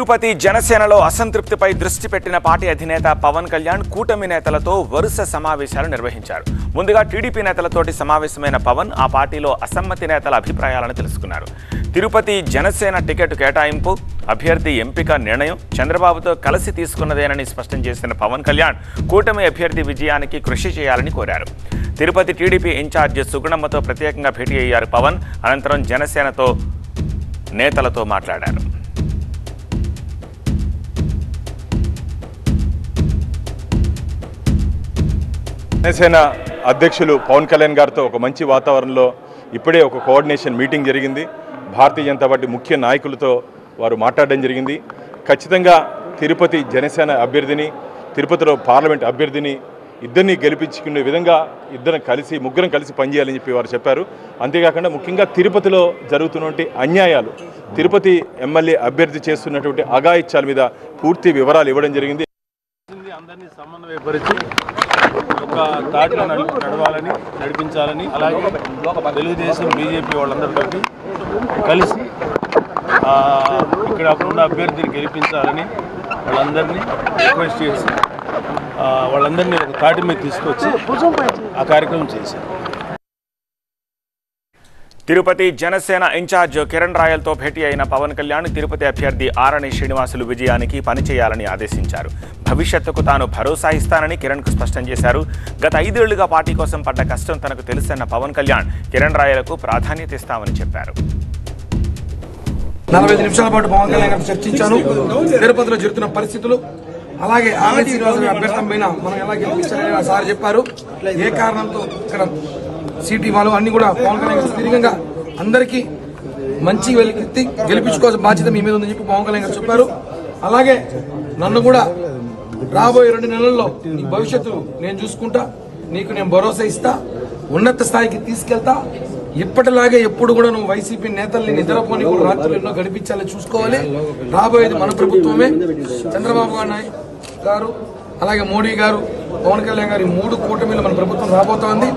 తిరుపతి జనసేనలో అసంతృప్తిపై దృష్టి పెట్టిన పార్టీ అధినేత పవన్ కళ్యాణ్ కూటమి నేతలతో వరుస సమావేశాలు నిర్వహించారు. ముందుగా టీడీపీ నేతలతోటి సమావేశమైన పవన్ ఆ పార్టీలో అసమ్మతి నేతల అభిప్రాయాలను తెలుసుకున్నారు. తిరుపతి జనసేన టికెట్ కేటాయింపు, అభ్యర్థి ఎంపిక నిర్ణయం చంద్రబాబుతో కలిసి తీసుకున్నదేనని స్పష్టం చేసిన పవన్ కళ్యాణ్ కూటమి అభ్యర్థి విజయానికి కృషి చేయాలని కోరారు. తిరుపతి టీడీపీ ఇన్ఛార్జి సుగుణమ్మతో ప్రత్యేకంగా భేటీ అయ్యారు పవన్. అనంతరం జనసేనతో నేతలతో మాట్లాడారు. జనసేన అధ్యక్షులు పవన్ కళ్యాణ్ గారితో ఒక మంచి వాతావరణంలో ఇప్పుడే ఒక కోఆర్డినేషన్ మీటింగ్ జరిగింది. భారతీయ జనతా పార్టీ ముఖ్య నాయకులతో వారు మాట్లాడడం జరిగింది. ఖచ్చితంగా తిరుపతి జనసేన అభ్యర్థిని, తిరుపతిలో పార్లమెంట్ అభ్యర్థిని ఇద్దరిని గెలిపించుకునే విధంగా ముగ్గురం కలిసి పనిచేయాలని చెప్పి వారు చెప్పారు. అంతేకాకుండా ముఖ్యంగా తిరుపతిలో జరుగుతున్నటువంటి అన్యాయాలు, తిరుపతి ఎమ్మెల్యే అభ్యర్థి చేస్తున్నటువంటి అఘాయిత్యాల మీద పూర్తి వివరాలు ఇవ్వడం జరిగింది. అందరినీ సమన్వయపరిచి ఒక తాటిలో నడిపించాలని, అలాగే తెలుగుదేశం బీజేపీ వాళ్ళందరితో కలిసి ఇక్కడ ఉన్న అభ్యర్థిని గెలిపించాలని వాళ్ళందరినీ రిక్వెస్ట్ చేసి వాళ్ళందరినీ ఒక తాటి మీద తీసుకొచ్చి ఆ కార్యక్రమం చేశారు. తిరుపతి జనసేన ఇన్ఛార్జ్ కిరణ్ రాయల్తో భేటీ అయిన పవన్ కళ్యాణ్ తిరుపతి అభ్యర్థి ఆరణి శ్రీనివాసులు విజయానికి పనిచేయాలని ఆదేశించారు. భవిష్యత్తుకు తాను భరోసా ఇస్తానని కిరణ్కు స్పష్టం చేశారు. గత 5 ఏళ్లుగా పార్టీ కోసం పడ్డ కష్టం తనకు తెలుసన్న పవన్ కళ్యాణ్ కిరణ్ రాయలకు ప్రాధాన్యత ఇస్తామని చెప్పారు. 45 నిమిషాల పాటు పవన్ కళ్యాణ్ గారితో చర్చించాను. తిరుపతిలో జరుగుతున్న పరిస్థితులు, అలాగే ఆరణి శ్రీనివాసులు అభ్యర్థం పైన మనం ఎలా గెలిపించాలని సార్ చెప్పారు. ఏ కారణంతో ఇక్కడ సీట్ ఇవ్వాలో అన్ని కూడా పవన్ కళ్యాణ్ సుదీర్ఘంగా అందరికీ మంచి గెలిపించుకోవాల్సిన బాధ్యత మీ మీద ఉందని చెప్పి పవన్ కళ్యాణ్ గారు చెప్పారు. అలాగే నన్ను కూడా రాబోయే 2 నెలల్లో నీ భవిష్యత్తు నేను చూసుకుంటా, నీకు నేను భరోసా ఇస్తా, ఉన్నత స్థాయికి తీసుకెళ్తా. ఇప్పటిలాగే ఎప్పుడు కూడా నువ్వు వైసీపీ నేతల్ని నిద్రపోని కూడా రాత్రులు ఎన్నో గడిపించాలని చూసుకోవాలి. రాబోయేది మన ప్రభుత్వమే. చంద్రబాబు గారు, అలాగే మోడీ గారు, పవన్ కళ్యాణ్ గారు, 3 కూటమిలో మన ప్రభుత్వం రాబోతోంది.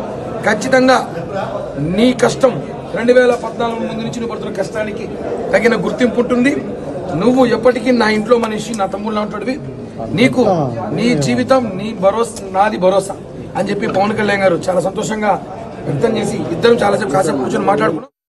ఖచ్చితంగా నీ కష్టం 2014 ముందు నుంచి నువ్వు పడుతున్న కష్టానికి తగిన గుర్తింపు ఉంటుంది. నువ్వు ఎప్పటికీ నా ఇంట్లో మనిషి, నా తమ్ముళ్ళ ఉంటాడివి. నీకు నీ జీవితం నీ భరోసా, నాది భరోసా అని చెప్పి పవన్ కళ్యాణ్ గారు చాలా సంతోషంగా వ్యక్తం చేసి ఇద్దరం చాలాసేపు కాసేపు కూర్చొని మాట్లాడుకున్నాం.